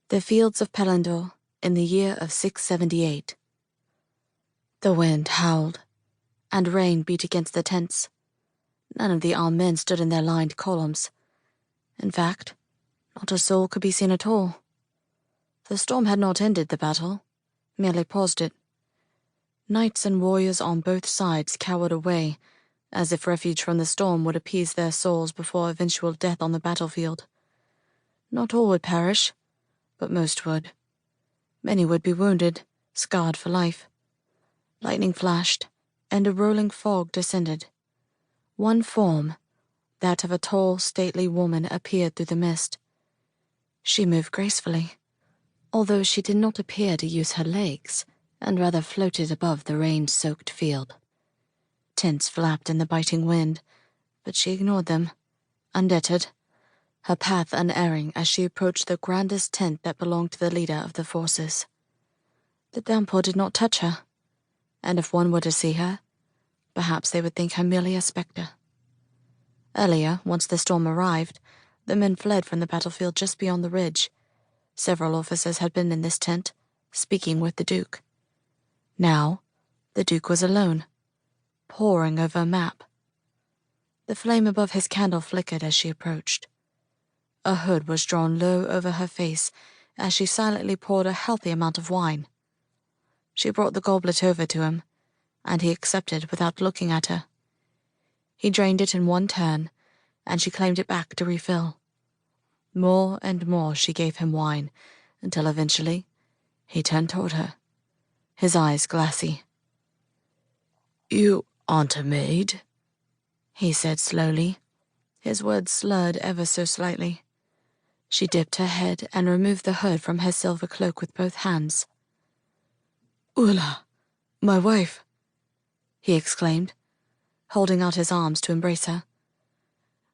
The fields of Pelendor in the year of 678. The wind howled, and rain beat against the tents. None of the armed men stood in their lined columns. In fact, not a soul could be seen at all. The storm had not ended the battle, merely paused it. Knights and warriors on both sides cowered away, as if refuge from the storm would appease their souls before eventual death on the battlefield. Not all would perish, but most would. Many would be wounded, scarred for life. Lightning flashed, and a rolling fog descended. One form, that of a tall, stately woman, appeared through the mist. She moved gracefully, although she did not appear to use her legs, and rather floated above the rain-soaked field. Tents flapped in the biting wind, but she ignored them, undeterred, her path unerring as she approached the grandest tent that belonged to the leader of the forces. The downpour did not touch her, and if one were to see her, perhaps they would think her merely a spectre. Earlier, once the storm arrived, the men fled from the battlefield just beyond the ridge. Several officers had been in this tent, speaking with the Duke. Now, the Duke was alone, poring over a map. The flame above his candle flickered as she approached. A hood was drawn low over her face as she silently poured a healthy amount of wine. She brought the goblet over to him, and he accepted without looking at her. He drained it in one turn, and she claimed it back to refill. More and more she gave him wine, until eventually he turned toward her, his eyes glassy. "You aren't a maid," he said slowly, his words slurred ever so slightly. She dipped her head and removed the hood from her silver cloak with both hands. "Ulla, my wife," he exclaimed, holding out his arms to embrace her.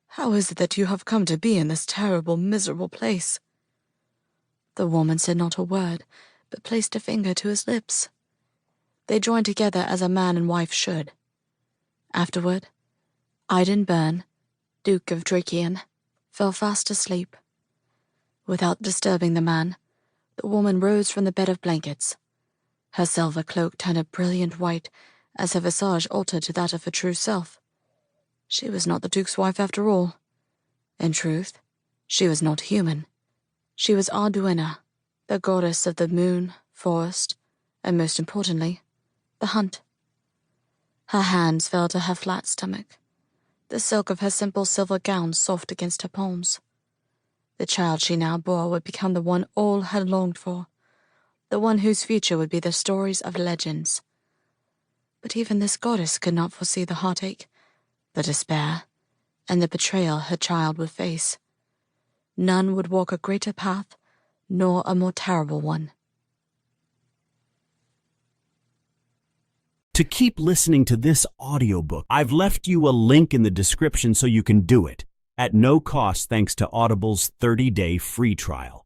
"How is it that you have come to be in this terrible, miserable place?" The woman said not a word, but placed a finger to his lips. They joined together as a man and wife should. Afterward, Iden Byrne, Duke of Drakian, fell fast asleep. Without disturbing the man, the woman rose from the bed of blankets. Her silver cloak turned a brilliant white as her visage altered to that of her true self. She was not the Duke's wife after all. In truth, she was not human. She was Arduina, the goddess of the moon, forest, and most importantly, the hunt. Her hands fell to her flat stomach, the silk of her simple silver gown soft against her palms. The child she now bore would become the one all had longed for, the one whose future would be the stories of legends. But even this goddess could not foresee the heartache, the despair, and the betrayal her child would face. None would walk a greater path, nor a more terrible one. To keep listening to this audiobook, I've left you a link in the description so you can do it, at no cost thanks to Audible's 30-day free trial.